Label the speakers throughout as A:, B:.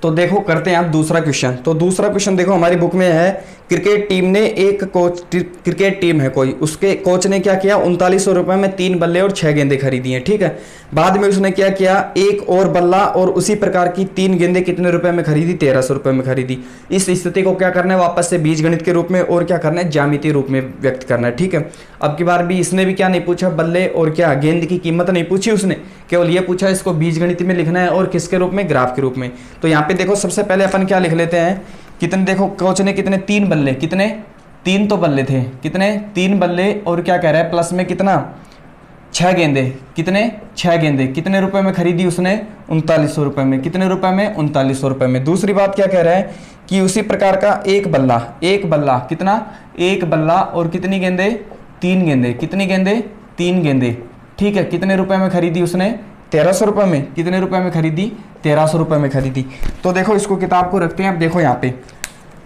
A: तो देखो करते हैं आप दूसरा क्वेश्चन। तो दूसरा क्वेश्चन देखो हमारी बुक में है, क्रिकेट टीम ने एक कोच, क्रिकेट टीम है कोई, उसके कोच ने क्या किया, 3900 रुपये में 3 बल्ले और 6 गेंदें खरीदी हैं, ठीक है। बाद में उसने क्या किया, एक और बल्ला और उसी प्रकार की 3 गेंदें कितने रुपए में खरीदी, 1300 रुपये में खरीदी। इस स्थिति को क्या करना है, वापस से बीजगणित के रूप में और क्या करना है, ज्यामितीय रूप में व्यक्त करना है, ठीक है। अब की बार भी इसने भी क्या नहीं पूछा, बल्ले और क्या गेंद की कीमत नहीं पूछी उसने, केवल ये पूछा इसको बीजगणित में लिखना है और किसके रूप में, ग्राफ के रूप में। तो यहाँ पे देखो सबसे पहले अपन क्या लिख लेते हैं, कितने, देखो कोच ने कितने, 3 बल्ले, कितने 3 तो बल्ले थे, कितने 3 बल्ले और क्या कह रहा है प्लस में कितना 6 गेंदे, कितने 6 गेंदे, कितने रुपए में खरीदी उसने, 3900 रुपये में, कितने रुपए में, 3900 रुपये में। दूसरी बात क्या कह रहा है कि उसी प्रकार का एक बल्ला कितना, एक बल्ला और कितनी गेंदे, 3 गेंदे, कितनी गेंदे, 3 गेंदे, ठीक है। कितने रुपए में खरीदी उसने, 1300 रुपये में, कितने रुपए में खरीदी, 1300 रुपये में खरीदी। तो देखो इसको किताब को रखते हैं, अब देखो यहाँ पे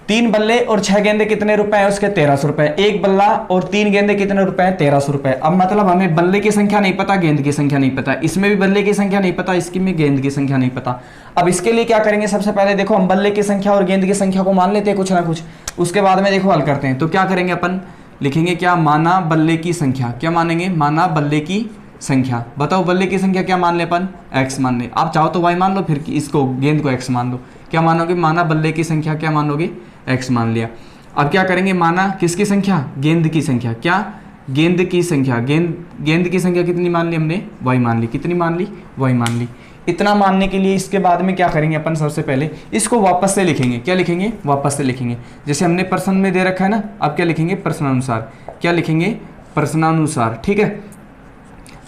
A: 3 बल्ले और 6 गेंदे कितने रुपए है उसके, 1300 रुपये, एक बल्ला और 3 गेंदे कितने रुपए है, 1300 रुपये। अब मतलब हमें बल्ले की संख्या नहीं पता, गेंद की संख्या नहीं पता, इसमें भी बल्ले की संख्या नहीं पता, इसकी में गेंद की संख्या नहीं पता। अब इसके लिए क्या करेंगे, सबसे पहले देखो हम बल्ले की संख्या और गेंद की संख्या को मान लेते हैं कुछ ना कुछ, उसके बाद में देखो हल करते हैं। तो क्या करेंगे अपन, लिखेंगे क्या, माना बल्ले की संख्या, क्या मानेंगे, माना बल्ले की संख्या। बताओ बल्ले की संख्या क्या मान ले अपन, x मान ले, आप चाहो तो y मान लो, फिर इसको गेंद को x मान लो। क्या मानोगे, माना बल्ले की संख्या, क्या मानोगे, x मान लिया। अब क्या करेंगे, माना किसकी संख्या, गेंद की संख्या, क्या, गेंद की संख्या, गेंद की संख्या कितनी मान ली हमने, y मान ली, कितनी मान ली, y मान ली। इतना मानने के लिए इसके बाद में क्या करेंगे अपन, सबसे पहले इसको वापस से लिखेंगे, क्या लिखेंगे, वापस से लिखेंगे, जैसे हमने प्रश्न में दे रखा है ना। अब क्या लिखेंगे, प्रश्नानुसार, क्या लिखेंगे, प्रश्नानुसार, ठीक है।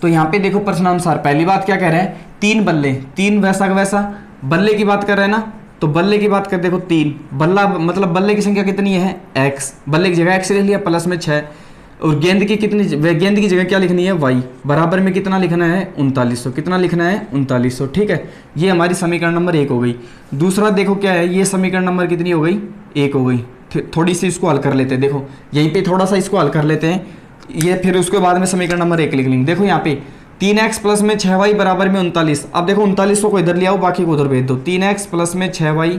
A: तो यहाँ पे देखो प्रश्नानुसार, पहली बात क्या कह रहे हैं, 3 बल्ले, 3 वैसा का वैसा, बल्ले की बात कर रहे हैं ना, तो बल्ले की बात कर, देखो 3 बल्ला, मतलब बल्ले की संख्या कितनी है, x, बल्ले की जगह x ले लिया, प्लस में 6, और गेंद की कितनी, गेंद की जगह क्या लिखनी है, y, बराबर में कितना लिखना है, 3900, कितना लिखना है, 3900, ठीक है। ये हमारी समीकरण नंबर 1 हो गई। दूसरा देखो क्या है, ये समीकरण नंबर कितनी हो गई, 1 हो गई। थोड़ी सी इसको हल कर लेते हैं, देखो यहीं पे थोड़ा सा इसको हल कर लेते हैं, ये फिर उसके बाद में समीकरण नंबर 1 लिख लेंगे। देखो यहाँ पे 3x प्लस में 6y बराबर में 39। अब देखो 3900 को इधर ले आओ, बाकी को उधर भेज दो। 3x प्लस में 6y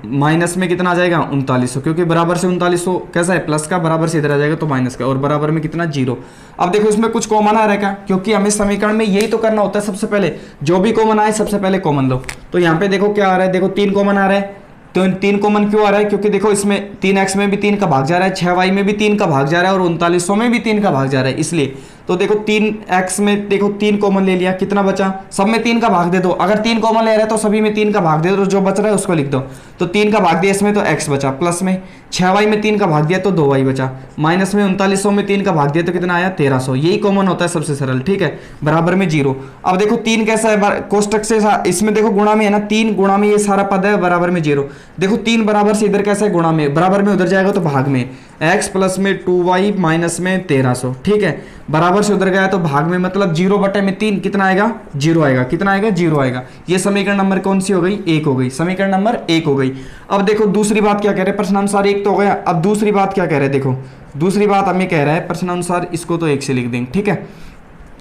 A: माइनस में कितना आ जाएगा, 3900, क्योंकि बराबर से 3900 कैसा है, प्लस का, बराबर से इधर आ जाएगा तो माइनस का, और बराबर में कितना, 0। अब देखो इसमें कुछ कॉमन आ रहा है क्या, क्योंकि हमें समीकरण में यही तो करना होता है, सबसे पहले जो भी कॉमन आए सबसे पहले कॉमन लो। तो यहाँ पे देखो क्या आ रहा है, देखो 3 कॉमन आ रहा है। तो 3 कॉमन क्यों आ रहा है, क्योंकि देखो इसमें 3x में भी 3 का भाग जा रहा है, 6y में भी 3 का भाग जा रहा है, और 3900 में भी 3 का भाग जा रहा है, इसलिए। तो देखो 3x में देखो 3 कॉमन ले लिया, कितना बचा, सब में 3 का भाग दे दो। अगर 3 कॉमन ले रहे हैं तो सभी में 3 का भाग दे दो, जो बच रहा है उसको लिख दो। तो 3 का भाग दिया इसमें तो x बचा, प्लस में 6y में 3 का भाग दिया तो 2y बचा, माइनस में 3900 में 3 का भाग दिया तो कितना आया, 1300। यही कॉमन होता है सबसे सरल, ठीक है, बराबर में 0। अब देखो 3 कैसा है, कोष्टक से इसमें देखो गुणा में है ना, 3 गुणा में ये सारा पद है, बराबर में 0। देखो 3 बराबर से इधर कैसा है, गुणा में, बराबर में उधर जाएगा तो भाग में, x प्लस में 2y माइनस में 1300, ठीक है, बराबर से उधर गया तो भाग में, मतलब 0 बटे में 3 कितना आएगा, 0 आएगा, कितना आएगा, 0 आएगा। ये समीकरण नंबर कौन सी हो गई, 1 हो गई, समीकरण नंबर 1 हो गई। अब देखो दूसरी बात क्या कह रहे हैं, प्रश्नानुसार 1 तो हो गया। अब दूसरी बात क्या कह रहे हैं, देखो दूसरी बात हमें कह रहा है प्रश्नानुसार, इसको तो 1 से लिख देंगे, ठीक है,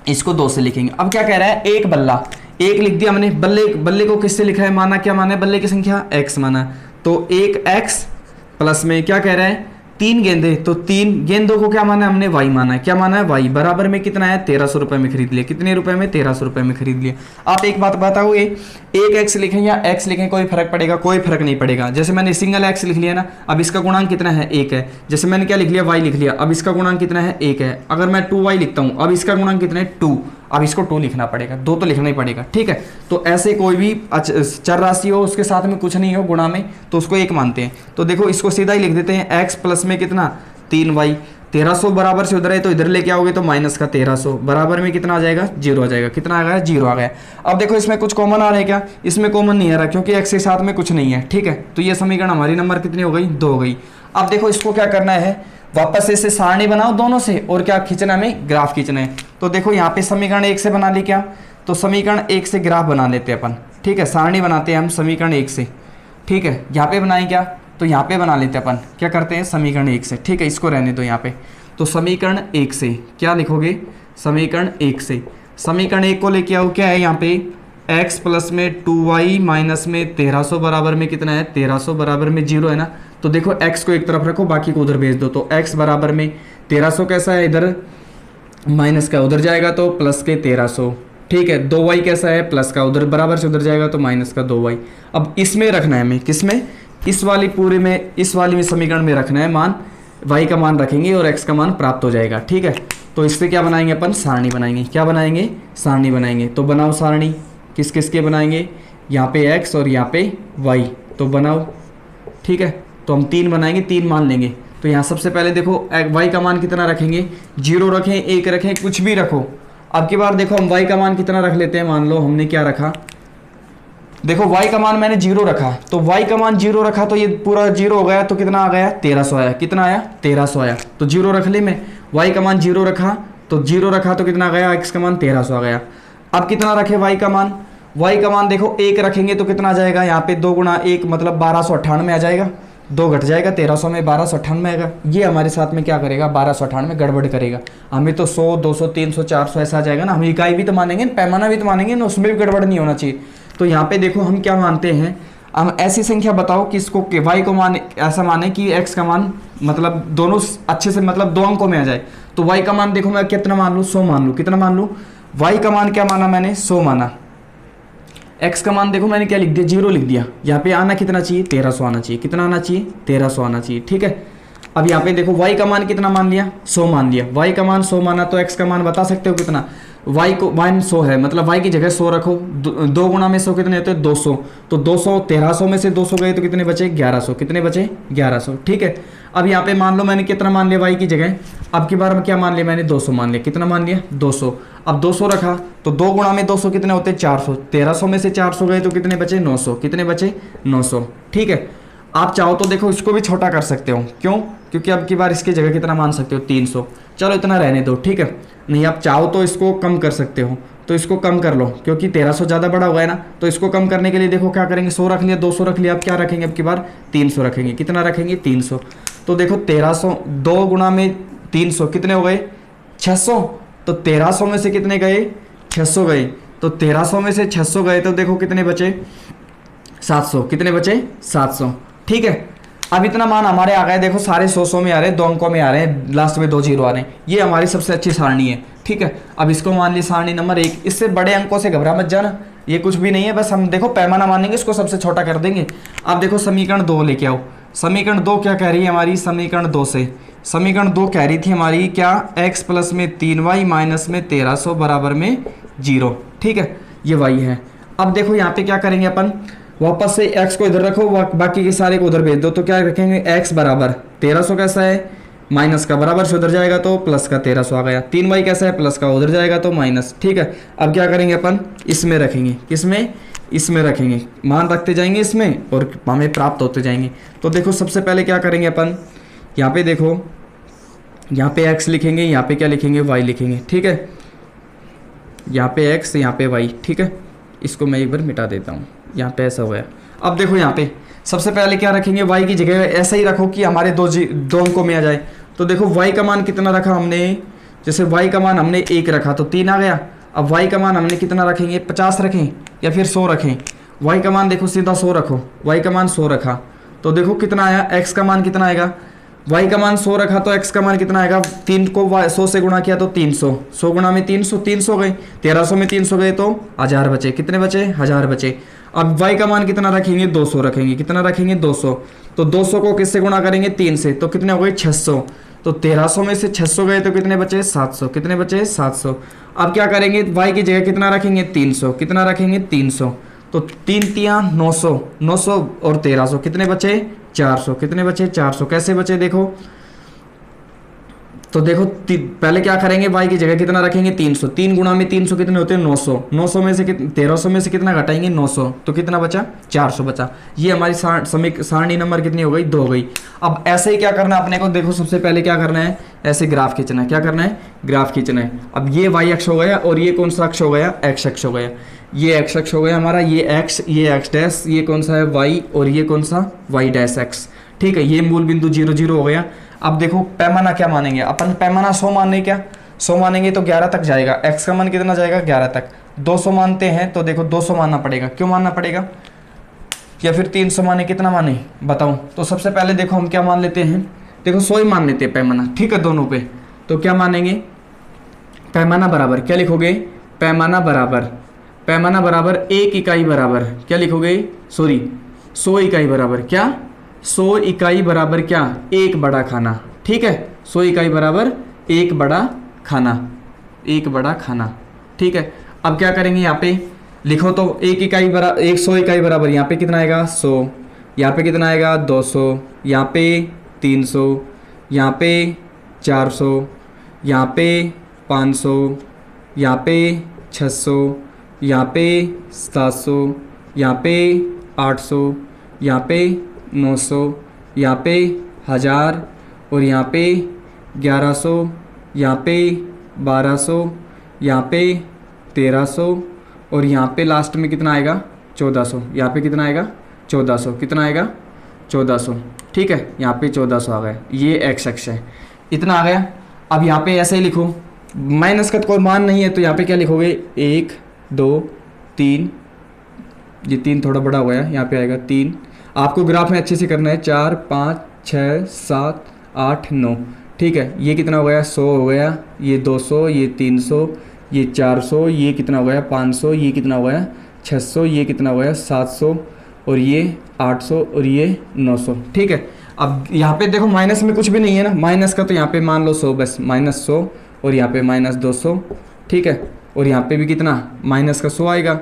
A: इसको 2 से लिखेंगे। अब क्या कह रहा है, एक बल्ला, 1 लिख दिया हमने, बल्ले को किससे लिखा है, माना क्या माना है, बल्ले की संख्या x माना, तो 1x प्लस में क्या कह रहा है, 3 गेंदे, तो 3 गेंदों को क्या माना है हमने, y माना है, क्या माना है, y, बराबर में कितना है, 1300 रुपये में खरीद लिया, कितने रुपए में, 1300 रुपये में खरीद लिया। आप एक बात बताओगे, 1x लिखें या x लिखें, कोई फर्क पड़ेगा, कोई फर्क नहीं पड़ेगा। जैसे मैंने सिंगल x लिख लिया ना, अब इसका गुणांक कितना है, 1 है। जैसे मैंने क्या लिख लिया, y लिख लिया, अब इसका गुणांक कितना है, 1 है। अगर मैं 2y लिखता हूँ, अब इसका गुणांक कितना है, 2, अब इसको 2 लिखना पड़ेगा, 2 तो लिखना ही पड़ेगा, ठीक है। तो ऐसे कोई भी चर राशि हो, उसके साथ में कुछ नहीं हो गुणा में, तो उसको 1 मानते हैं। तो देखो इसको सीधा ही लिख देते हैं, x प्लस में कितना, 3y, 1300 बराबर से उधर है तो इधर लेके आओगे तो माइनस का 1300, बराबर में कितना आ जाएगा, 0 आ जाएगा, कितना आ गया, 0 आ गया। अब देखो इसमें कुछ कॉमन आ रहा है क्या, इसमें कॉमन नहीं आ रहा, क्योंकि x के साथ में कुछ नहीं है, ठीक है। तो ये समीकरण हमारी नंबर कितनी हो गई, 2 हो गई। अब देखो इसको क्या करना है, वापस से सारणी बनाओ दोनों से, और क्या खींचना है हमें, ग्राफ खींचना है। तो देखो यहाँ पे समीकरण 1 से बना ली क्या, तो समीकरण 1 से ग्राफ बना लेते हैं अपन, ठीक है, सारणी बनाते हैं हम समीकरण 1 से, ठीक है। यहाँ पे बनाएं क्या, तो यहाँ पे बना लेते हैं अपन, क्या करते हैं, समीकरण 1 से, ठीक है, इसको रहने दो यहाँ पे। तो समीकरण 1 से क्या लिखोगे, समीकरण 1 से, समीकरण 1 को लेके आओ, क्या है यहाँ पे, x प्लस में 2y माइनस में 1300 बराबर में कितना है, 1300 बराबर में 0 है ना। तो देखो x को एक तरफ रखो, बाकी को उधर भेज दो। तो x बराबर में 1300 कैसा है, इधर माइनस का उधर जाएगा तो प्लस के 1300, ठीक है। 2y कैसा है, प्लस का उधर बराबर से उधर जाएगा तो माइनस का 2y। अब इसमें रखना है हमें, किसमें, इस वाली पूरे में, इस वाली में समीकरण में रखना है मान, y का मान रखेंगे और x का मान प्राप्त हो जाएगा, ठीक है। तो इससे क्या बनाएंगे अपन, सारणी बनाएंगे। क्या बनाएंगे, सारणी बनाएंगे। तो बनाओ सारणी, किस किस के बनाएंगे, यहाँ पे x और यहाँ पे y, तो बनाओ, ठीक है। तो हम 3 बनाएंगे, 3 मान लेंगे। तो यहाँ सबसे पहले देखो y का मान कितना रखेंगे, 0 रखें, 1 रखें, कुछ भी रखो। अब की बार देखो हम y का मान कितना रख लेते हैं, मान लो हमने क्या रखा, देखो y का मान मैंने 0 रखा, तो y का मान 0 रखा तो ये पूरा 0 हो गया, तो कितना आ गया, 1300 आया। कितना आया, 1300 आया। तो 0 रख ली मैं, y का मान 0 रखा, तो 0 रखा तो कितना आ गया, x का मान 1300 आ गया। अब कितना रखे y का मान, y का मान देखो 1 रखेंगे तो कितना आ जाएगा, यहाँ पे 2 गुणा 1 मतलब 1298 आ जाएगा, 2 घट जाएगा, 1300 में 1298 आएगा। ये हमारे साथ में क्या करेगा, 1298 गड़बड़ करेगा। हमें तो 100, 200, 300, 400 ऐसा आ जाएगा ना। हम इकाई भी तो मानेंगे, पैमाना भी तो मानेंगे ना, उसमें भी गड़बड़ नहीं होना चाहिए। तो यहाँ पे देखो हम क्या मानते हैं, हम ऐसी संख्या बताओ कि इसको y को मान ऐसा माने कि x का मान मतलब दोनों अच्छे से मतलब 2 अंकों में आ जाए। तो y का मान देखो मैं कितना मान लूँ, 100 मान लूँ। कितना मान लूँ, y का मान क्या माना मैंने, 100 माना। x का मान देखो मैंने क्या लिख दिया, 0 लिख दिया। यहाँ पे आना कितना चाहिए, 1300 आना चाहिए। कितना आना चाहिए, 1300 आना चाहिए, ठीक है। अब यहाँ पे देखो y का मान कितना मान लिया, 100 मान लिया। y का मान 100 माना तो x का मान बता सकते हो कितना, y को मान 100 है, मतलब y की जगह 100 रखो। 2 गुणा में 100 कितने होते हैं, 200। तो 200, 1300 में से 200 गए तो कितने बचे, 1100। कितने बचे, 1100, ठीक है। अब यहाँ पे मान लो मैंने कितना मान लिया y की जगह, अब की बार में क्या मान लिया मैंने, 200 मान लिया। कितना मान लिया, 200। अब 200 रखा तो 2 गुणा में 200 कितने होते हैं, 400। 1300 में से 400 गए तो कितने बचे, 900। कितने बचे, 900, ठीक है। आप चाहो तो देखो इसको भी छोटा कर सकते हो, क्यों, क्योंकि अब की बार इसकी जगह कितना मान सकते हो, 300। चलो इतना रहने दो, ठीक है। नहीं आप चाहो तो इसको कम कर सकते हो, तो इसको कम कर लो, क्योंकि 1300 ज़्यादा बड़ा हुआ है ना। तो इसको कम करने के लिए देखो क्या करेंगे, 100 रख लिया, 200 रख लिया, अब क्या रखेंगे, अब की बार 300 रखेंगे। कितना रखेंगे, 300। तो देखो 1300, 2 गुणा में 300 कितने हो गए, 600। तो 1300 में से कितने गए, 600 गए। तो 1300 में से 600 गए तो देखो कितने बचे, 700। कितने बचे, 700, ठीक है। अब इतना मान हमारे आ गए, देखो सारे 100 में आ रहे हैं, 2 अंकों में आ रहे हैं, लास्ट में 2 जीरो आ रहे हैं। ये हमारी सबसे अच्छी सारणी है, ठीक है। अब इसको मान ली सारणी नंबर 1। इससे बड़े अंकों से घबरा मत जाना, ये कुछ भी नहीं है, बस हम देखो पैमाना मानेंगे, इसको सबसे छोटा कर देंगे। अब देखो समीकरण 2 लेके आओ। समीकरण 2 क्या कह रही है हमारी, समीकरण 2 से, समीकरण 2 कह रही थी हमारी क्या, x प्लस में 3y माइनस में 1300 बराबर में 0, ठीक है। ये y है। अब देखो यहाँ पे क्या करेंगे अपन, वापस से x को इधर रखो, बाकी के सारे को उधर भेज दो। तो क्या रखेंगे, x बराबर 1300 कैसा है, माइनस का बराबर से उधर जाएगा तो प्लस का 1300 आ गया। 3y कैसा है, प्लस का उधर जाएगा तो माइनस, ठीक है। अब क्या करेंगे अपन, इसमें रखेंगे, किसमें, इसमें रखेंगे, मान रखते जाएंगे इसमें और हमें प्राप्त होते जाएंगे। तो देखो सबसे पहले क्या करेंगे अपन, यहाँ पे देखो, यहाँ पे x लिखेंगे, यहाँ पे क्या लिखेंगे, y लिखेंगे, ठीक है। यहाँ पे x, यहाँ पे y, ठीक है। इसको मैं एक बार मिटा देता हूँ, यहाँ पे ऐसा हो गया। अब देखो यहाँ पे सबसे पहले क्या रखेंगे, y की जगह ऐसा ही रखो कि हमारे 2 अंकों में आ जाए। तो देखो y का मान कितना रखा हमने, जैसे y का मान हमने 1 रखा तो 3 आ गया। अब y का मान हमने कितना रखेंगे, 50 रखें या फिर 100 रखें। y का मान देखो सीधा 100 रखो, y का मान 100 रखा तो देखो कितना आया, x का मान कितना आएगा, y का मान 100 रखा तो x का मान कितना आएगा, 3 को 100 से गुणा किया तो 300, 100 गुणा में 300, 300 गए, 1300 में 300 गए तो 1000 बचे। कितने बचे, 1000 बचे। अब y का मान कितना रखेंगे, 200 रखेंगे। कितना रखेंगे, 200। तो 200 को किससे गुणा करेंगे, 3 से, तो कितने हो गए, 600। तो 1300 में से 600 गए तो कितने बचे, 700। कितने बचे, 700। अब क्या करेंगे, y की जगह कितना रखेंगे, 300। कितना रखेंगे, 300। तो 3 तियां 900, 900 और 1300 कितने बचे, 400। कितने बचे, 400। कैसे बचे देखो, तो देखो पहले क्या करेंगे, y की जगह कितना रखेंगे, 300। 3 गुणा में 300 कितने होते हैं, 900। 900 में से 1300 में से कितना घटाएंगे, 900, तो कितना बचा, 400 बचा। ये हमारी सारणी नंबर कितनी हो गई, 2 हो गई। अब ऐसे ही क्या करना है अपने को, देखो सबसे पहले क्या करना है, ऐसे ग्राफ खींचना है। क्या करना है, ग्राफ खींचना है। अब ये y अक्ष हो गया और ये कौन सा अक्ष हो गया, x अक्ष हो गया। ये x अक्ष हो गया हमारा, ये x, ये x डैश, ये कौन सा है y और ये कौन सा y डैश x, ठीक है। ये मूल बिंदु 0 0 हो गया। अब देखो पैमाना क्या मानेंगे अपन, पैमाना 100 माने क्या, 100 मानेंगे तो 11 तक जाएगा, x का मान कितना जाएगा 11 तक। 200 मानते हैं तो देखो 200 मानना पड़ेगा, क्यों मानना पड़ेगा, या फिर 300 माने, कितना माने बताऊं। तो सबसे पहले देखो हम क्या मान लेते हैं, देखो 100 ही मान लेते हैं पैमाना, ठीक है दोनों पे। तो क्या मानेंगे, पैमाना बराबर क्या लिखोगे, पैमाना बराबर 1 इकाई बराबर क्या लिखोगे, सॉरी 100 इकाई बराबर क्या, 100 इकाई बराबर क्या, एक बड़ा खाना, ठीक है। 100 इकाई बराबर एक बड़ा खाना, ठीक है। अब क्या करेंगे, यहाँ पे लिखो तो 1 इकाई बराबर 100 इकाई बराबर यहाँ पे कितना आएगा 100, यहाँ पे कितना आएगा 200, यहाँ पे 300, यहाँ पे 400, यहाँ पे 500, यहाँ पे 600, यहाँ पे 700, यहाँ पे 800, यहाँ पे 900, यहाँ पे 1000 और यहाँ पे 1100, यहाँ पे 1200, यहाँ पे 1300 और यहाँ पे लास्ट में कितना आएगा 1400, यहाँ पे कितना आएगा 1400, कितना आएगा 1400, ठीक है। यहाँ पे 1400 आ गया, ये एक्स अक्ष है, इतना आ गया। अब यहाँ पे ऐसे ही लिखो, माइनस का कोई मान नहीं है तो यहाँ पे क्या लिखोगे 1 2 3, ये 3 थोड़ा बड़ा हो गया, यहाँ पे आएगा 3। आपको ग्राफ में अच्छे से करना है, 4 5 6 7 8 9, ठीक है। ये कितना हो गया 100 हो गया, ये 200, ये 300, ये 400, ये कितना हो गया 500, ये कितना हो गया 600, ये कितना हो गया 700 और ये 800 और ये 900, ठीक है। अब यहाँ पे देखो माइनस में कुछ भी नहीं है ना, माइनस का तो यहाँ पे मान लो 100 बस, -100 और यहाँ पे -200, ठीक है। और यहाँ पे भी कितना माइनस का 100 आएगा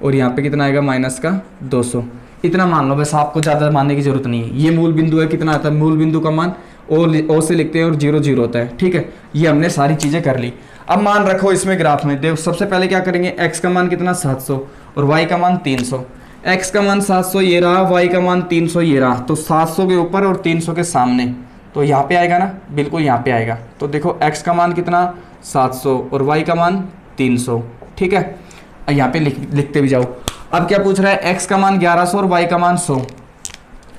A: और यहाँ पे कितना आएगा माइनस का 200, इतना मान लो बस, आपको ज़्यादा मानने की जरूरत नहीं है। ये मूल बिंदु है, कितना आता है मूल बिंदु का मान, ओ से लिखते हैं और 0 0 होता है, ठीक है। ये हमने सारी चीज़ें कर ली। अब मान रखो इसमें ग्राफ में, देखो सबसे पहले क्या करेंगे, x का मान कितना 700 और y का मान 300। x का मान 700 ये रहा, y का मान 300 ये रहा, तो 700 के ऊपर और 300 के सामने, तो यहाँ पे आएगा ना, बिल्कुल यहाँ पे आएगा। तो देखो x का मान कितना 700 और y का मान 300, ठीक है। यहाँ पे लिखते भी जाओ। अब क्या पूछ रहा है, x का मान 1100 और y का मान 100।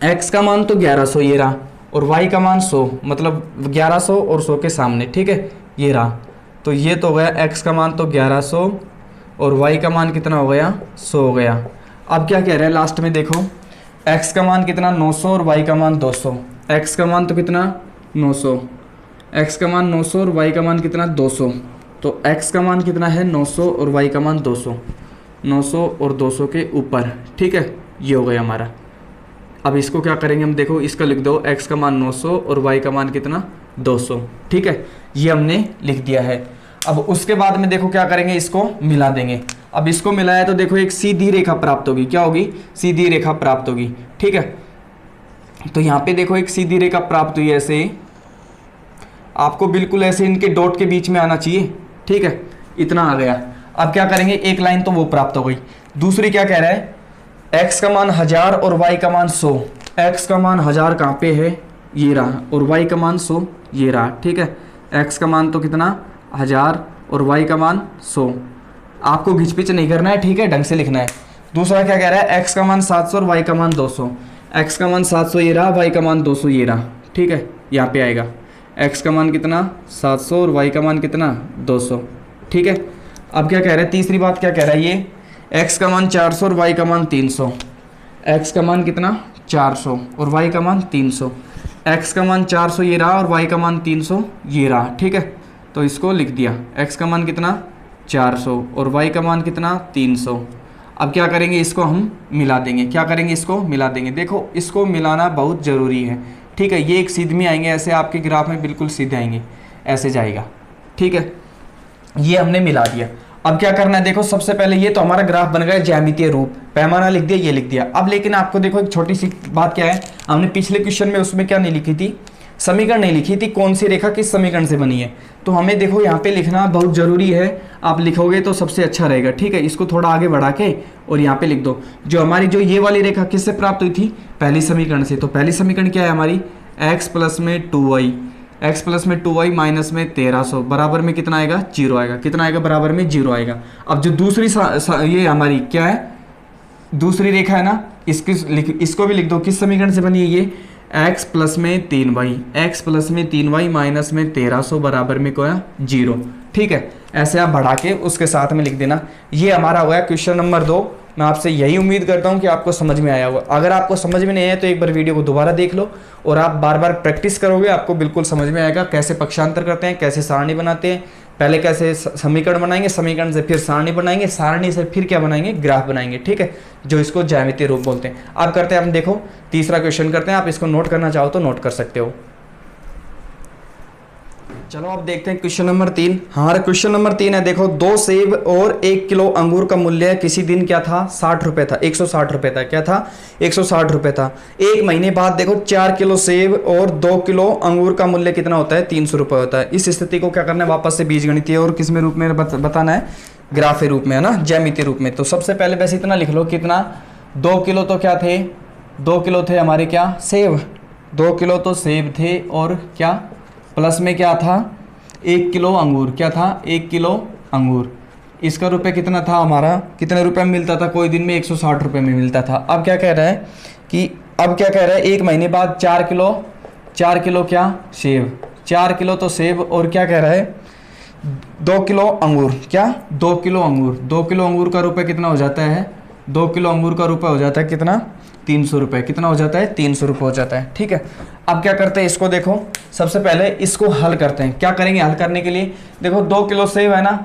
A: x का मान तो 1100 ये रहा और y का मान 100, मतलब 1100 और 100 के सामने, ठीक है, ये रहा। तो ये तो हो गया x का मान तो 1100 और y का मान कितना हो गया 100 हो गया। अब क्या कह रहे हैं लास्ट में, देखो x का मान कितना 900 और y का मान 200। x का मान तो कितना 900, x का मान 900 और y का मान कितना 200। तो x का मान कितना है 900 और y का मान 200, 900 और 200 के ऊपर, ठीक है, ये हो गया हमारा। अब इसको क्या करेंगे हम, देखो इसका लिख दो, x का मान 900 और y का मान कितना 200, ठीक है, ये हमने लिख दिया है। अब उसके बाद में देखो क्या करेंगे, इसको मिला देंगे। अब इसको मिलाया तो देखो एक सीधी रेखा प्राप्त होगी, क्या होगी, सीधी रेखा प्राप्त होगी, ठीक है। तो यहाँ पे देखो एक सीधी रेखा प्राप्त हुई, ऐसे आपको बिल्कुल ऐसे इनके डॉट के बीच में आना चाहिए, ठीक है, इतना आ गया। अब क्या करेंगे, एक लाइन तो वो प्राप्त हो गई। दूसरी क्या कह रहा है, x का मान 1000 और y का मान 100। x का मान 1000 कहाँ पे है, ये रहा, और y का मान 100 ये रहा, ठीक है। x का मान तो कितना 1000 और y का मान 100। आपको घिच पिच नहीं करना है, ठीक है, ढंग से लिखना है। दूसरा क्या कह रहा है, x का मान 700 और y का मान 200। x का मान 700 ये रहा, y का मान 200 ये रहा, ठीक है, यहाँ पे आएगा x का मान कितना 700 और y का मान कितना 200, ठीक है। अब क्या कह रहा है, तीसरी बात क्या कह रहा है, ये x का मान 400 और y का मान 300। x का मान कितना 400 और y का मान 300। x का मान 400 ये रहा और y का मान 300 ये रहा, ठीक है। तो इसको लिख दिया, x का मान कितना 400 और y का मान कितना 300। अब क्या करेंगे, इसको हम मिला देंगे, क्या करेंगे, इसको मिला देंगे। देखो इसको मिलाना बहुत ज़रूरी है, ठीक है। ये एक सीध में आएंगे, ऐसे आपके ग्राफ में बिल्कुल सीधे आएंगे, ऐसे जाएगा, ठीक है। ये हमने मिला दिया। अब क्या करना है, देखो सबसे पहले ये तो हमारा ग्राफ बन गया ज्यामितीय रूप, पैमाना लिख दिया, ये लिख दिया। अब लेकिन आपको देखो एक छोटी सी बात क्या है, हमने पिछले क्वेश्चन में उसमें क्या नहीं लिखी थी, समीकरण नहीं लिखी थी, कौन सी रेखा किस समीकरण से बनी है। तो हमें देखो यहाँ पे लिखना बहुत ज़रूरी है, आप लिखोगे तो सबसे अच्छा रहेगा, ठीक है। इसको थोड़ा आगे बढ़ा के और यहाँ पे लिख दो, जो हमारी जो ये वाली रेखा किससे प्राप्त हुई थी, पहली समीकरण से। तो पहली समीकरण क्या है हमारी, x प्लस में 2y, x प्लस में 2y माइनस में 1300 बराबर में कितना आएगा 0 आएगा, कितना आएगा बराबर में 0 आएगा। अब जो दूसरी ये हमारी क्या है, दूसरी रेखा है ना, इसको भी लिख दो, किस समीकरण से बनी है ये, x प्लस में 3y, x प्लस में 3y माइनस में 1300 बराबर में क्या 0। ठीक है, ऐसे आप बढ़ा के उसके साथ में लिख देना। ये हमारा हुआ है क्वेश्चन नंबर 2। मैं आपसे यही उम्मीद करता हूँ कि आपको समझ में आया होगा। अगर आपको समझ में नहीं आया तो एक बार वीडियो को दोबारा देख लो और आप बार बार प्रैक्टिस करोगे, आपको बिल्कुल समझ में आएगा कैसे पक्षांतर करते हैं, कैसे सारणी बनाते हैं। पहले कैसे समीकरण बनाएंगे, समीकरण से फिर सारणी बनाएंगे, सारणी से फिर क्या बनाएंगे, ग्राफ बनाएंगे। ठीक है, जो इसको ज्यामितीय रूप बोलते हैं। अब करते हैं हम, देखो तीसरा क्वेश्चन करते हैं। आप इसको नोट करना चाहो तो नोट कर सकते हो। चलो अब देखते हैं क्वेश्चन नंबर 3। हमारा क्वेश्चन नंबर 3 है, देखो 2 सेब और 1 किलो अंगूर का मूल्य किसी दिन क्या था, 60 रुपए था, 160 रुपए था। क्या था, 160 रुपए था। एक महीने बाद देखो 4 किलो सेब और 2 किलो अंगूर का मूल्य कितना होता है, 300 रुपए होता है। इस स्थिति को क्या करना है, वापस से बीजगणितीय और किस में रूप में बताना है, ग्राफ रूप में, है ना, ज्यामितीय रूप में। तो सबसे पहले वैसे इतना लिख लो, कितना, 2 किलो तो क्या थे, 2 किलो थे हमारे क्या, सेब, 2 किलो तो सेब थे, और क्या प्लस में क्या था, 1 किलो अंगूर। क्या था, 1 किलो अंगूर। इसका रुपए कितना था हमारा, कितने रुपए में मिलता था, कोई दिन में 160 रुपए में मिलता था। अब क्या कह रहा है कि, अब क्या कह रहा है, एक महीने बाद 4 किलो क्या, सेब, 4 किलो तो सेब, और क्या कह रहा है, 2 किलो अंगूर। क्या, 2 किलो अंगूर। 2 किलो अंगूर का रुपए कितना हो जाता है, 2 किलो अंगूर का रुपए हो जाता है कितना, 300 रुपये। कितना हो जाता है, 300 रुपये हो जाता है। ठीक है, अब क्या करते हैं, इसको देखो सबसे पहले इसको हल करते हैं। क्या करेंगे हल करने के लिए, देखो 2 किलो सेब है ना,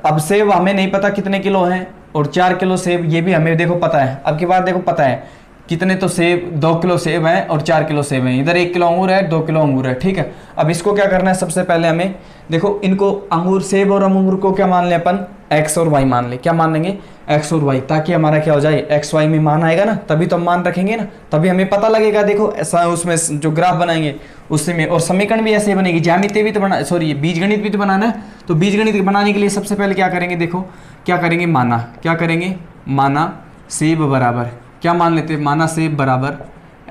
A: अब सेब हमें नहीं पता कितने किलो हैं, और 4 किलो सेब ये भी हमें देखो पता है। अब की बात देखो पता है कितने, तो सेब 2 किलो सेब हैं और 4 किलो सेब हैं। इधर 1 किलो अंगूर है, 2 किलो अंगूर है। ठीक है, अब इसको क्या करना है, सबसे पहले हमें देखो इनको अंगूर, सेब और अंगूर को क्या मान लें अपन, x और y मान ले। क्या मान लेंगे, x और y, ताकि हमारा क्या हो जाए, x y में मान आएगा ना, तभी तो हम मान रखेंगे ना, तभी हमें पता लगेगा। देखो ऐसा उसमें जो ग्राफ बनाएंगे उससे में, और समीकरण भी ऐसे बनेगी, ज्यामितीय भी तो बना, सॉरी बीजगणित भी तो बनाना है। तो बीजगणित बनाने के लिए सबसे पहले क्या करेंगे, देखो क्या करेंगे, माना, क्या करेंगे, माना सेब बराबर, क्या मान लेते हैं, माना सेब बराबर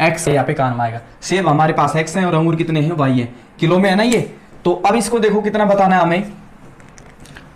A: x, यहाँ पे काम आएगा। सेब हमारे पास x है और अंगूर कितने हैं, y है, किलो में है ना ये। तो अब इसको देखो कितना बताना है हमें।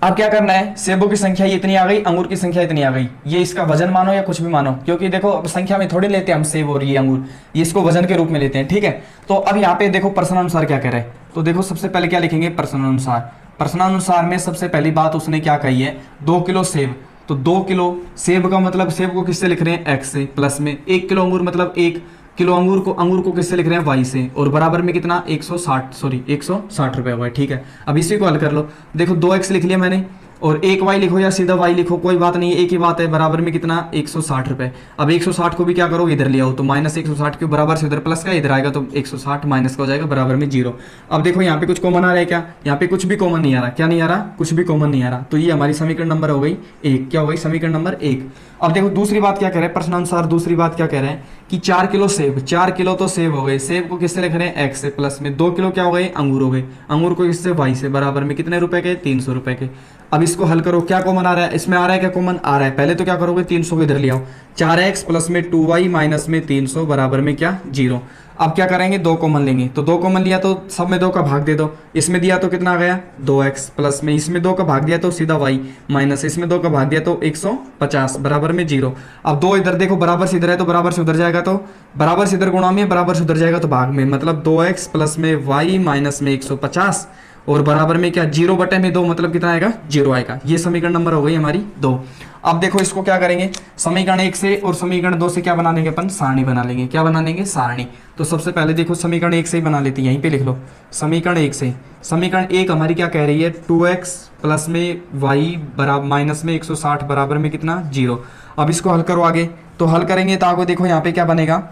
A: अब क्या करना है, सेबों की संख्या इतनी आ गई, अंगूर की संख्या इतनी आ गई। ये इसका वजन मानो या कुछ भी मानो, क्योंकि देखो अब संख्या में थोड़ी लेते हैं हम सेब और ये अंगूर, ये इसको वजन के रूप में लेते हैं। ठीक है, तो अब यहाँ पे देखो प्रश्नानुसार क्या कह रहे हैं। तो देखो सबसे पहले क्या लिखेंगे, प्रश्नानुसार। प्रश्नानुसार में सबसे पहली बात उसने क्या कही है, 2 किलो सेब, तो 2 किलो सेब का मतलब सेब को किससे लिख रहे हैं, x से, प्लस में 1 किलो अंगूर मतलब 1 किलो अंगूर को किससे लिख रहे हैं, y से, और बराबर में कितना, 160 रुपए हुआ है। ठीक है, अब इसी को हल कर लो। देखो 2x लिख लिया मैंने, और 1y लिखो या सीधा y लिखो, कोई बात नहीं, एक ही बात है, बराबर में कितना, 160 रुपए। अब 160 को भी क्या करो, इधर ले आओ, तो माइनस 160 के बराबर से उधर प्लस का इधर आएगा, तो 160 माइनस का हो जाएगा, बराबर में 0। अब देखो यहाँ पे कुछ कॉमन आ रहा है क्या, यहाँ पे कुछ भी कॉमन नहीं आ रहा। क्या नहीं आ रहा, कुछ भी कॉमन नहीं आ रहा। तो ये हमारी समीकरण नंबर हो गई 1। क्या हो गई, समीकरण नंबर 1। अब देखो दूसरी बात क्या कह रहे हैं, प्रश्नानुसार दूसरी बात क्या कह रहे हैं कि 4 किलो सेब, 4 किलो तो सेब हो गए, सेब को किससे लिख रहे हैं, x से, प्लस में 2 किलो क्या हो गए, अंगूर हो गए, अंगूर को किससे, y से, बराबर में कितने रुपए के, 300 रुपए के। अब इसको हल करो, क्या कॉमन आ रहा है, इसमें आ रहा है क्या, कॉमन आ रहा है। पहले तो क्या करोगे, 300 को इधर ले आओ, 4x प्लस में 2y माइनस में 300 बराबर में क्या, 0। अब क्या करेंगे, 2 कॉमन लेंगे, तो 2 कॉमन लिया तो सब में 2 का भाग दे दो, इसमें दिया तो कितना आ गया, 2x प्लस में इसमें 2 का भाग दिया तो सीधा y माइनस इसमें 2 का भाग दिया तो 150 बराबर में 0। अब 2 इधर देखो बराबर से इधर है, तो बराबर से उधर जाएगा, तो बराबर से इधर गुणा में, बराबर से उधर जाएगा तो भाग में, मतलब 2x प्लस में y माइनस में 150 और बराबर में क्या, 0 बटे में 2 मतलब कितना आएगा, 0 आएगा। ये समीकरण नंबर हो गई हमारी 2। अब देखो इसको क्या करेंगे, समीकरण 1 से और समीकरण 2 से क्या बना लेंगे अपन, सारणी बना लेंगे। क्या बना लेंगे, सारणी। तो सबसे पहले देखो समीकरण 1 से ही बना लेते हैं, यहीं पे लिख लो समीकरण 1 से। समीकरण 1 हमारी क्या कह रही है, 2x प्लस में y बराबर माइनस में 160 बराबर में कितना, 0। अब इसको हल करो आगे, तो हल करेंगे तो आगे देखो यहाँ पे क्या बनेगा,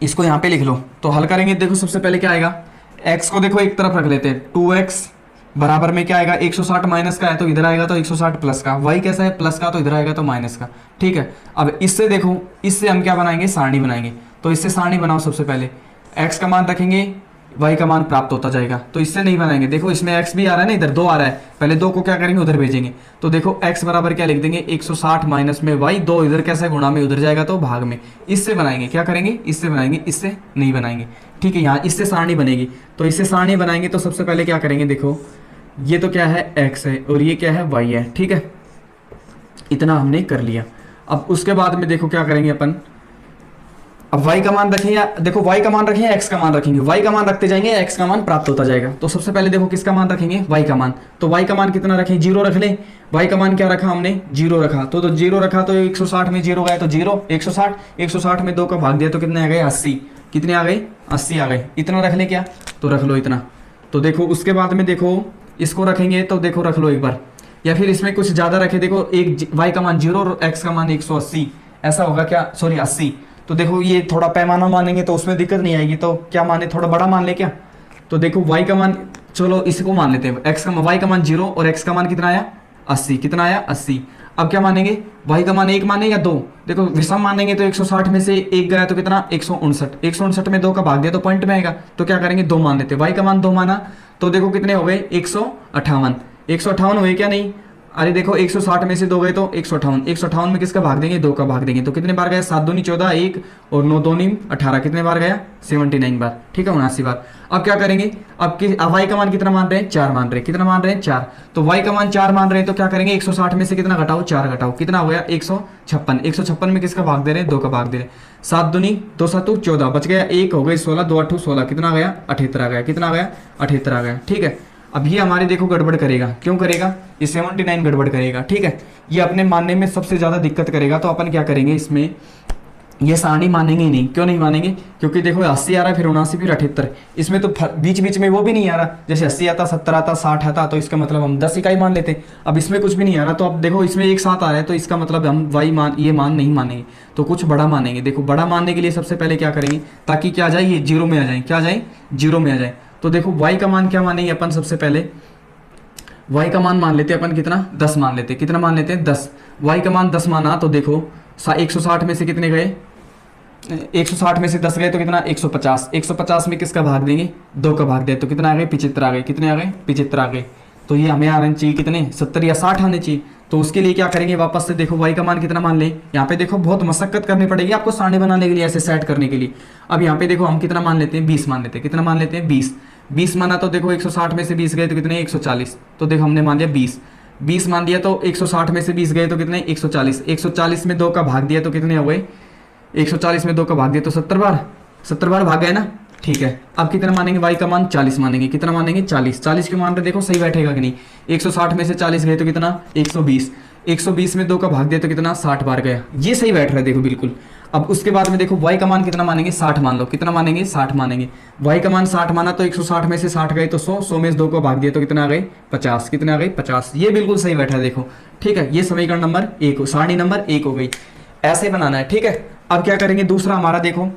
A: इसको यहाँ पे लिख लो। तो हल करेंगे, देखो सबसे पहले क्या आएगा, x को देखो एक तरफ रख लेते हैं, 2x बराबर में क्या आएगा, 160 माइनस का है तो इधर आएगा तो 160 प्लस का, y कैसा है, प्लस का, तो इधर आएगा तो माइनस का। ठीक है, अब इससे देखो, इससे हम क्या बनाएंगे, सारणी बनाएंगे। तो इससे सारणी बनाओ, सबसे पहले x का मान रखेंगे, y का मान प्राप्त होता जाएगा। तो इससे नहीं बनाएंगे, देखो इसमें x भी आ रहा है ना, इधर 2 आ रहा है, पहले 2 को क्या करेंगे, उधर भेजेंगे। तो देखो x बराबर क्या लिख देंगे, 160 माइनस में y, 2 इधर कैसे गुणा में, उधर जाएगा तो भाग में। इससे बनाएंगे, क्या करेंगे, इससे बनाएंगे, इससे नहीं बनाएंगे। ठीक है, यहाँ इससे सारणी बनेगी, तो इससे सारणी बनाएंगे तो सबसे पहले क्या करेंगे, देखो ये तो क्या है, x है और ये क्या है, y है। ठीक है, इतना हमने कर लिया। अब उसके बाद में देखो क्या करेंगे अपन, अब y का मान रखें या देखो y का मान रखें या x का मान रखेंगे, y का मान रखते जाएंगे x का मान प्राप्त होता जाएगा। तो सबसे पहले देखो किसका मान रखेंगे, y का मान। तो y का मान कितना रखें, 0 रख लें। y का मान क्या रखा हमने, 0 रखा। तो 0 रखा तो 160 में 0 गया तो 0, 160 में 2 का भाग दिया तो कितने आ गए, 80। कितने आ गए, 80 आ गए। इतना रख ले क्या, तो रख लो इतना। तो देखो उसके बाद में देखो इसको रखेंगे तो देखो रख लो एक बार, या फिर इसमें कुछ ज़्यादा रखे। देखो एक y का मान 0 और x का मान 180, ऐसा होगा क्या, सॉरी 80। तो देखो ये थोड़ा पैमाना मानेंगे तो उसमें दिक्कत नहीं आएगी, तो क्या माने, थोड़ा बड़ा मान ले क्या। तो देखो y का मान, चलो इसको मान लेते हैं, y का मान 0 और x का मान कितना आया, 80। कितना आया, 80। अब क्या मानेंगे, y का मान 1 माने या 2। देखो विषम मानेंगे तो 160 में से 1 गया तो कितना, 159। 159 में 2 का भाग दिया तो पॉइंट में आएगा। तो क्या करेंगे, 2 मान लेते हैं। y का मान 2 माना तो देखो कितने हो गए, 158। 158 हुए क्या, नहीं, अरे देखो 160 में से 2 गए तो 158। 158 में किसका भाग देंगे, 2 का भाग देंगे। तो कितने बार गया, 7 दूनी 14, 1 और 9 दूनी 18। कितने बार गया, 79 बार। ठीक है, 79 बार। अब क्या करेंगे, अब y का मान कितना मान रहे हैं, 4 मान रहे हैं। कितना मान रहे हैं, 4। तो y का मान 4 मान रहे हैं तो क्या करेंगे, 160 में से कितना घटाओ, 4 घटाओ। कितना हो गया, 156। 156 में किसका भाग दे रहे हैं, 2 का भाग दे रहे हैं। 7 दूनी 2 7 14, बच गया 1, हो गई 16, 2 8 16। कितना आ गया, 78 आ गया। कितना आ गया, 78 आ गया। ठीक है, अब ये हमारे देखो गड़बड़ करेगा, क्यों करेगा, ये 79 गड़बड़ करेगा। ठीक है, ये अपने मानने में सबसे ज़्यादा दिक्कत करेगा। तो अपन क्या करेंगे, इसमें ये सारणी मानेंगे ही नहीं। क्यों नहीं मानेंगे, क्योंकि देखो 80 आ रहा है, फिर 79, फिर 78। इसमें तो बीच बीच में वो भी नहीं आ रहा, जैसे 80 आता, 70 आता, 60 आता, तो इसका मतलब हम 10 इकाई मान लेते हैं। अब इसमें कुछ भी नहीं आ रहा, तो अब देखो इसमें एक साथ आ रहा है, तो इसका मतलब हम ये मान नहीं मानेंगे, तो कुछ बड़ा मानेंगे। देखो बड़ा मानने के लिए सबसे पहले क्या करेंगे, ताकि क्या आ जाए, ये 0 में आ जाए। क्या आ जाए, 0 में आ जाए। तो देखो y का मान क्या मानेंगे अपन, सबसे पहले y का मान मान लेते हैं अपन, कितना, 10 मान लेते हैं। कितना मान लेते हैं, 10। y का मान 10 माना तो देखो 160 में से कितने गए, 160 में से 10 गए तो कितना, 150। 150 में किसका भाग देंगे, 2 का भाग दे तो कितना आ गए, 75 आ गए। कितने आ गए, 75 आ गए। तो ये हमें आने चाहिए कितने, 70 या 60 आने चाहिए। तो उसके लिए क्या करेंगे, वापस से देखो y का मान कितना मान ले। यहाँ पे देखो बहुत मशक्कत करनी पड़ेगी आपको सारणी बनाने के लिए, ऐसे सेट करने के लिए। अब यहाँ पे देखो हम कितना मान लेते हैं, 20 मान लेते हैं। कितना मान लेते हैं, 20। 20 माना तो देखो 160 में से 20 गए तो कितने, 140। तो देखो हमने मान लिया 20। 20 मान दिया तो 160 में से 20 गए तो कितने, 140। 140 में 2 का भाग दिया तो कितने हो गए, 140 में 2 का भाग दिया तो 70 बार। 70 बार भाग गए ना। ठीक है, अब कितना मानेंगे, y का मान 40 मानेंगे। कितना मानेंगे, 40। 40 क्यों मान रहे, देखो सही बैठेगा कि नहीं। 160 में से 40 गए तो कितना, 120। 120 में 2 का भाग दिया तो कितना, 60 बार गया। ये सही बैठ रहा है देखो बिल्कुल। अब उसके बाद में देखो y का मान कितना मानेंगे, 60 मान लो। कितना मानेंगे, 60 मानेंगे। y का मान 60 माना तो 160 में से 60 गए तो 100, 100 में से 2 को भाग दिया तो कितना आ गए, 50। कितने आ गए, 50। ये बिल्कुल सही बैठा है देखो। ठीक है, ये समीकरण नंबर 1, सारणी नंबर 1 हो गई। ऐसे बनाना है। ठीक है, अब क्या करेंगे, दूसरा हमारा देखो,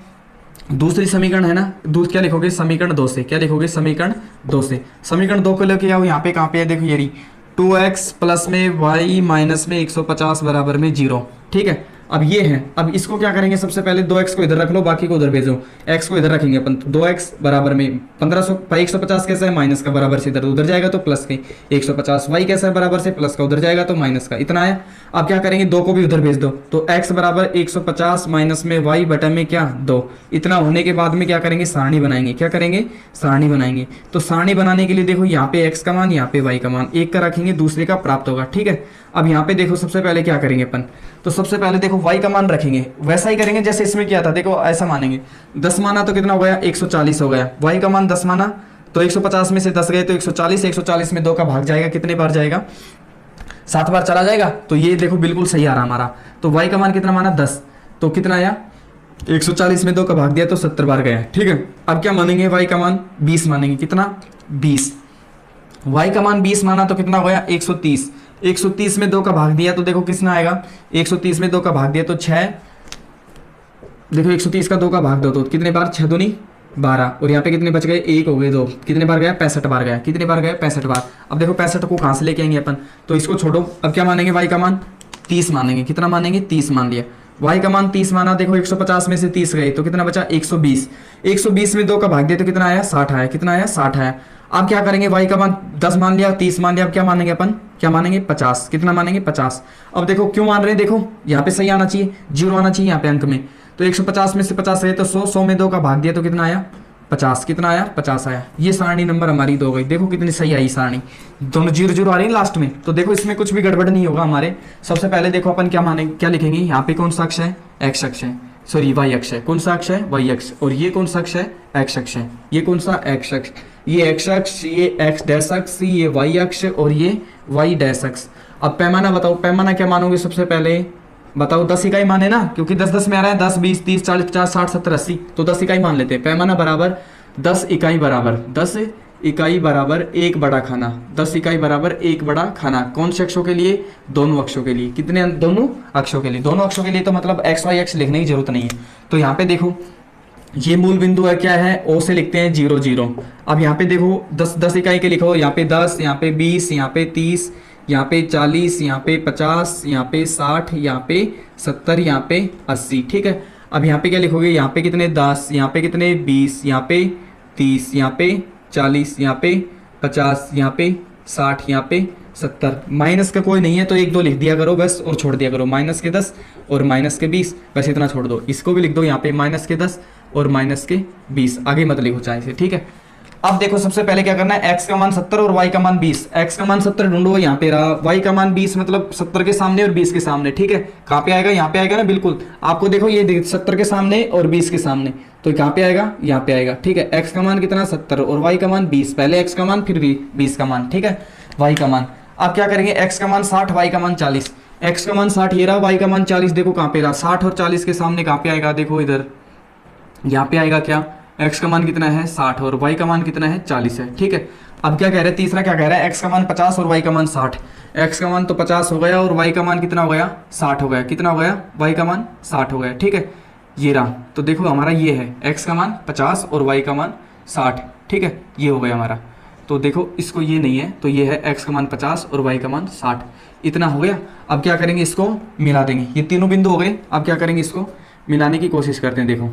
A: दूसरी समीकरण है ना, क्या लिखोगे, समीकरण 2 से। क्या लिखोगे, समीकरण 2 से। समीकरण 2 को लेके आओ, यहाँ पे कहाँ पे है, देखो ये 2x प्लस में y माइनस में 150 बराबर में 0। ठीक है, अब ये है। अब इसको क्या करेंगे, सबसे पहले 2x को इधर रख लो, बाकी को उधर भेजो। x को इधर रखेंगे अपन, 2x बराबर में 1500 पर 150 कैसा है, माइनस का, बराबर से इधर उधर जाएगा तो प्लस के 150। y कैसा है, बराबर से प्लस का, उधर जाएगा तो माइनस का। इतना है। अब क्या करेंगे, 2 को भी उधर भेज दो। तो x बराबर 150 माइनस में y बटा में क्या, 2। इतना होने के बाद में क्या करेंगे, सारणी बनाएंगे। क्या करेंगे, सारणी बनाएंगे। तो सारणी बनाने के लिए देखो यहाँ पे x का मान, यहाँ पे y का मान, एक का रखेंगे दूसरे का प्राप्त होगा। ठीक है, अब यहाँ पे देखो सबसे पहले क्या करेंगे अपन, तो सबसे पहले देखो y का मान रखेंगे, वैसा ही करेंगे जैसे इसमें किया था। देखो ऐसा मानेंगे, 10 माना तो कितना हो गया, 140 हो गया। y का मान 10 माना तो 150 में से 10 गए तो 140। 140 में 2 का भाग जाएगा, कितने बार जाएगा, 7 बार चला जाएगा। तो ये देखो बिल्कुल सही आ रहा हमारा। तो y का मान कितना माना, 10। तो कितना आया, 140 में 2 का भाग दिया तो 70 बार गया। ठीक है, अब क्या मानेंगे, y का मान 20 मानेंगे। कितना, 20। y का मान 20 माना तो कितना हो गया, 130। 130 में 2 का भाग दिया तो देखो कितना आएगा, 130 में 2 का भाग दिया तो 6। देखो 130 का 2 का भाग दो तो कितने बार, 6 दूनी 12। और यहाँ पे कितने बच गए, 1 हो गए 2। कितने बार गया, 65 बार गया। कितने बार गया, 65 बार। अब देखो 65 को कहाँ से लेके आएंगे अपन, तो इसको छोड़ो। अब क्या मानेंगे, y का मान 30 मानेंगे। कितना मानेंगे, 30 मान लिया। y का मान 30 माना, देखो 150 में से 30 गए तो कितना बचा, 120। 120 में 2 का भाग दिया तो कितना आया, 60 आया। कितना आया, 60 आया। अब क्या करेंगे, y का मान 10 मान लिया, 30 मान लिया। अब क्या मानेंगे अपन, क्या मानेंगे, 50। कितना मानेंगे, 50। अब देखो क्यों मान रहे हैं, देखो यहाँ पे सही आना चाहिए, 0 आना चाहिए यहाँ पे अंक में। तो 150 में से 50 गए तो 100, 100 में 2 का भाग दिया तो कितना आया, 50। कितना आया, 50 आया। ये सारणी नंबर हमारी 2 गई। देखो कितनी सही आई सारणी, दोनों 0 0 आ रही है लास्ट में। तो देखो इसमें कुछ भी गड़बड़ नहीं होगा हमारे। सबसे पहले देखो अपन क्या मानेंगे, क्या लिखेंगे, यहाँ पे कौन सा अक्ष है, x अक्ष है। सॉरी वाई अक्ष है, कौन सा अक्ष है, वाई अक्ष, और ये कौन सा अक्ष है, एक्स अक्ष है। ये कौन सा, एक्स अक्ष, ये एक्स अक्ष, ये एक्स डैश अक्ष, ये वाई अक्ष और ये वाई डैश अक्ष। अब पैमाना बताओ, पैमाना क्या मानोगे सबसे पहले बताओ, 10 इकाई माने ना, क्योंकि 10 10 में आ रहा है, 10 20 30 40 50 60 70 80, तो 10 इकाई मान लेते हैं। पैमाना बराबर 10 इकाई बराबर 10 इकाई बराबर एक बड़ा खाना, 10 इकाई बराबर एक बड़ा खाना। कौन से अक्षों के लिए, दोनों अक्षों के लिए। कितने, दोनों अक्षों के लिए, दोनों अक्षों के लिए, तो मतलब एक्स वाई एक्स लिखने की जरूरत नहीं है। तो यहाँ पे देखो ये मूल बिंदु है, क्या है, ओ से लिखते हैं 0 0। अब यहाँ पे देखो 10 इकाई के लिखो, यहाँ पे 10, यहाँ पे 20, यहाँ पे 30, यहाँ पे 40, यहाँ पे 50, यहाँ पे 60, यहाँ पे 70, यहाँ पे 80, ठीक है। अब यहाँ पे क्या लिखोगे, यहाँ पे कितने 10, यहाँ पे कितने 20, यहाँ पे 30, यहाँ पे 40, यहाँ पे 50, यहाँ पे 60, यहाँ पे 70। माइनस का कोई नहीं है तो 1 2 लिख दिया करो बस, और छोड़ दिया करो, माइनस के 10 और माइनस के 20, बस इतना छोड़ दो। इसको भी लिख दो यहाँ पे माइनस के 10 और माइनस के 20, आगे मत लिखो चाहे से, ठीक है। अब देखो सबसे पहले क्या करना है, x का मान 70 और y का मान 20। x का मान 70 ढूंढो, यहाँ पे रहा, y का मान 20, मतलब 70 के सामने और 20 के सामने, ठीक है। कहाँ पे आएगा, यहाँ पे आएगा ना, बिल्कुल। आपको देखो ये 70 के सामने और 20 के सामने, तो कहाँ पे आएगा, यहाँ पे आएगा, ठीक है। x का मान कितना 70 और y का मान 20, पहले x का मान फिर 20 का मान, ठीक है, y का मान। अब क्या करेंगे, x का मान 60, y का मान 40, x का मान 60 ये रहा, y का मान 40, देखो कहाँ पे रहा, 60 और 40 के सामने कहाँ पे आएगा, देखो इधर, यहाँ पे आएगा क्या, x का मान कितना है 60 और y का मान कितना है 40 है, ठीक है। अब क्या कह रहे हैं, तीसरा क्या कह रहा है, x का मान 50 और y का मान 60। x का मान तो 50 हो गया और y का मान कितना हो गया, 60 हो गया। कितना हो गया, y का मान 60 हो गया, ठीक है। ये रहा, तो देखो हमारा ये है, x का मान 50 और y का मान 60, ठीक है, ये हो गया हमारा। तो देखो इसको ये नहीं है, तो ये है x का मान 50 और y का मान 60, इतना हो गया। अब क्या करेंगे, इसको मिला देंगे, ये तीनों बिंदु हो गए। अब क्या करेंगे, इसको मिलाने की कोशिश करते हैं, देखो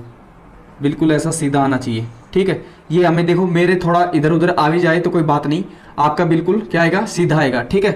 A: बिल्कुल ऐसा सीधा आना चाहिए, ठीक है। ये हमें देखो, मेरे थोड़ा इधर उधर आ भी जाए तो कोई बात नहीं, आपका बिल्कुल क्या आएगा, सीधा आएगा, ठीक है,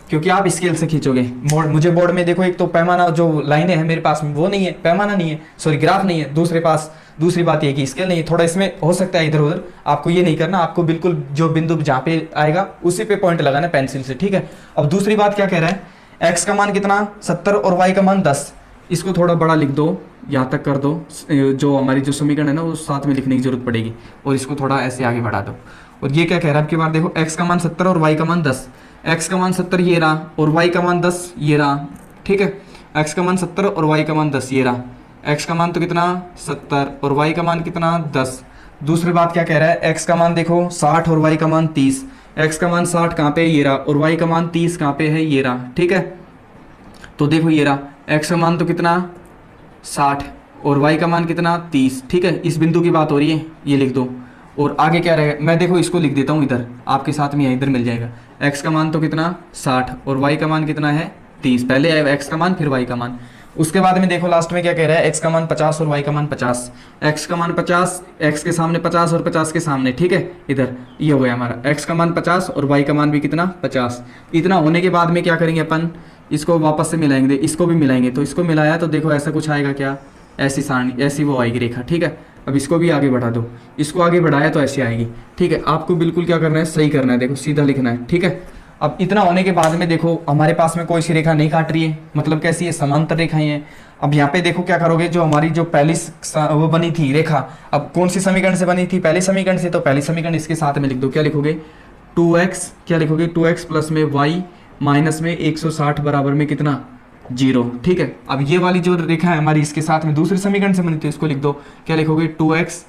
A: क्योंकि आप स्केल से खींचोगे। मुझे बोर्ड में देखो, एक तो पैमाना जो लाइनें हैं मेरे पास में वो नहीं है, पैमाना नहीं है, सॉरी ग्राफ नहीं है, दूसरी बात ये कि स्केल नहीं है, थोड़ा इसमें हो सकता है इधर उधर। आपको ये नहीं करना, आपको बिल्कुल जो बिंदु जहाँ पे आएगा उसी पे पॉइंट लगाना पेंसिल से, ठीक है। अब दूसरी बात क्या कह रहा है, एक्स का मान कितना 70 और वाई का मान 10, इसको थोड़ा बड़ा लिख दो, यहाँ तक कर दो, जो हमारी जो समीकरण है ना वो साथ में लिखने की जरूरत पड़ेगी, और इसको थोड़ा ऐसे आगे बढ़ा दो। और ये क्या कह रहा है, आपकी बार देखो, x का मान 70 और y का मान 10, x का मान 70 ये रहा और y का मान 10 ये रहा, ठीक है। x का मान 70 और y का मान 10 ये रहा, x का मान तो कितना 70 और y का मान कितना 10। दूसरी बात क्या कह रहा है, x का मान देखो 60 और y का मान 30, x का मान 60 कहाँ पे ये रहा और y का मान 30 कहाँ पे है, ये रहा, ठीक है। तो देखो ये रहा, x का मान तो कितना 60 और y का मान कितना 30, ठीक है। इस बिंदु की बात हो रही है, ये लिख दो। और आगे क्या रहेगा, मैं देखो इसको लिख देता हूँ इधर, आपके साथ में इधर मिल जाएगा। x का मान तो कितना 60 और y का मान कितना है 30, पहले आएगा x का मान फिर y का मान। उसके बाद में देखो लास्ट में क्या कह रहा है, x का मान 50 और y का मान 50, x का मान 50, x के सामने 50 और 50 के सामने, ठीक है, इधर ये हो गया हमारा, x का मान 50 और y का मान भी कितना 50। इतना होने के बाद में क्या करेंगे अपन, इसको वापस से मिलाएंगे, इसको भी मिलाएंगे। तो इसको मिलाया तो देखो ऐसा कुछ आएगा, क्या ऐसी सारणी, ऐसी वो आएगी रेखा, ठीक है। अब इसको भी आगे बढ़ा दो, इसको आगे बढ़ाया तो ऐसी आएगी, ठीक है। आपको बिल्कुल क्या करना है, सही करना है, देखो सीधा लिखना है, ठीक है। अब इतना होने के बाद में देखो हमारे पास में कोई सी रेखा नहीं काट रही है, मतलब कैसी है, समांतर रेखाएं हैं। अब यहाँ पे देखो क्या करोगे, जो हमारी जो पहली वो बनी थी रेखा, अब कौन सी समीकरण से बनी थी, पहले समीकरण से, तो पहली समीकरण इसके साथ में लिख दो, क्या लिखोगे 2x, क्या लिखोगे 2x प्लस में y माइनस में 160 बराबर में कितना 0, ठीक है। अब ये वाली जो रेखा है हमारी इसके साथ में दूसरे समीकरण से बनी थी, इसको लिख दो, क्या लिखोगे 2x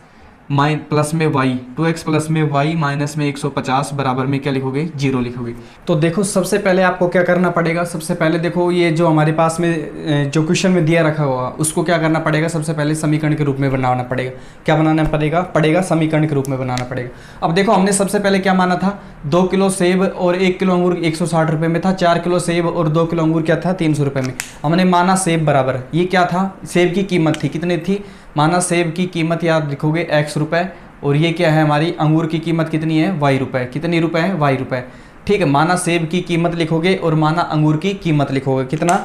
A: प्लस में y, 2x प्लस में y माइनस में 150 बराबर में क्या लिखोगे 0 लिखोगे। तो देखो सबसे पहले आपको क्या करना पड़ेगा, सबसे पहले देखो ये जो हमारे पास में जो क्वेश्चन में दिया रखा हुआ उसको क्या करना पड़ेगा, सबसे पहले समीकरण के रूप में बनाना पड़ेगा। क्या बनाना पड़ेगा समीकरण के रूप में बनाना पड़ेगा। अब देखो हमने सबसे पहले क्या माना था, 2 किलो सेब और 1 किलो अंगूर 160 रुपये में था, 4 किलो सेब और 2 किलो अंगूर क्या था 300 रुपये में। हमने माना सेब बराबर, ये क्या था, सेब की कीमत थी, कितनी थी, माना सेब की कीमत याद लिखोगे x रुपये, और ये क्या है हमारी अंगूर की कीमत कितनी है y रुपये, कितनी रुपये है y रुपये, ठीक है। माना सेब की कीमत लिखोगे और माना अंगूर की कीमत लिखोगे, कितना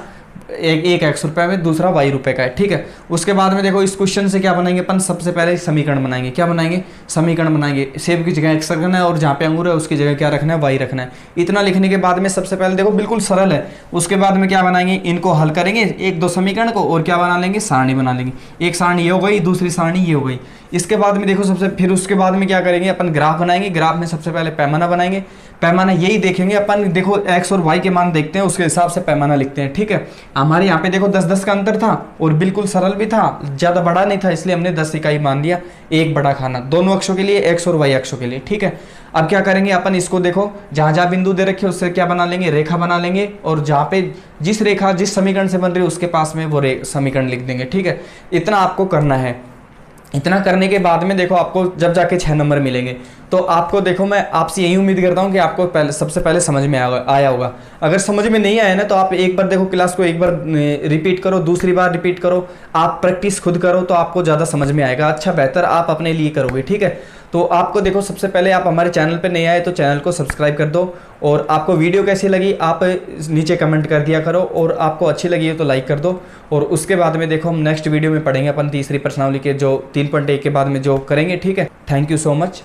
A: एक एक्स रुपये में, दूसरा वाई रुपये का है, ठीक है। उसके बाद में देखो इस क्वेश्चन से क्या बनाएंगे अपन, सबसे पहले समीकरण बनाएंगे। क्या बनाएंगे, समीकरण बनाएंगे। सेब की जगह एक्स रखना है और जहाँ पे अंगूर है उसकी जगह क्या रखना है, वाई रखना है। इतना लिखने के बाद में सबसे पहले देखो बिल्कुल सरल है। उसके बाद में क्या बनाएंगे, इनको हल करेंगे एक दो समीकरण को, और क्या बना लेंगे, सारणी बना लेंगे। एक सारणी ये हो गई, दूसरी सारणी ये हो गई। इसके बाद में देखो सबसे फिर उसके बाद में क्या करेंगे, अपन ग्राफ बनाएंगे। ग्राफ में सबसे पहले पैमाना बनाएंगे। पैमाना यही देखेंगे अपन, देखो एक्स और वाई के मान देखते हैं, उसके हिसाब से पैमाना लिखते हैं, ठीक है। हमारे यहाँ पे देखो 10-10 का अंतर था और बिल्कुल सरल भी था, ज़्यादा बड़ा नहीं था, इसलिए हमने 10 इकाई मान लिया। एक बड़ा खाना दोनों अक्षों के लिए, एक्स और वाई अक्षों के लिए, ठीक है। अब क्या करेंगे अपन, इसको देखो जहाँ जहाँ बिंदु दे रखे उससे क्या बना लेंगे, रेखा बना लेंगे। और जहाँ पे जिस रेखा जिस समीकरण से बन रही है उसके पास में वो समीकरण लिख देंगे, ठीक है। इतना आपको करना है। इतना करने के बाद में देखो आपको जब जाके 6 नंबर मिलेंगे, तो आपको देखो मैं आपसे यही उम्मीद करता हूँ कि आपको पहले सबसे पहले समझ में आया होगा। अगर समझ में नहीं आया ना तो आप एक बार देखो क्लास को एक बार रिपीट करो, दूसरी बार रिपीट करो, आप प्रैक्टिस खुद करो तो आपको ज़्यादा समझ में आएगा। अच्छा बेहतर आप अपने लिए करोगे, ठीक है। तो आपको देखो सबसे पहले आप हमारे चैनल पर नए आए तो चैनल को सब्सक्राइब कर दो, और आपको वीडियो कैसी लगी आप नीचे कमेंट कर दिया करो, और आपको अच्छी लगी है तो लाइक कर दो। और उसके बाद में देखो हम नेक्स्ट वीडियो में पढ़ेंगे अपन तीसरी प्रश्नावली के जो 3.1 के बाद में जो करेंगे, ठीक है। Thank you so much.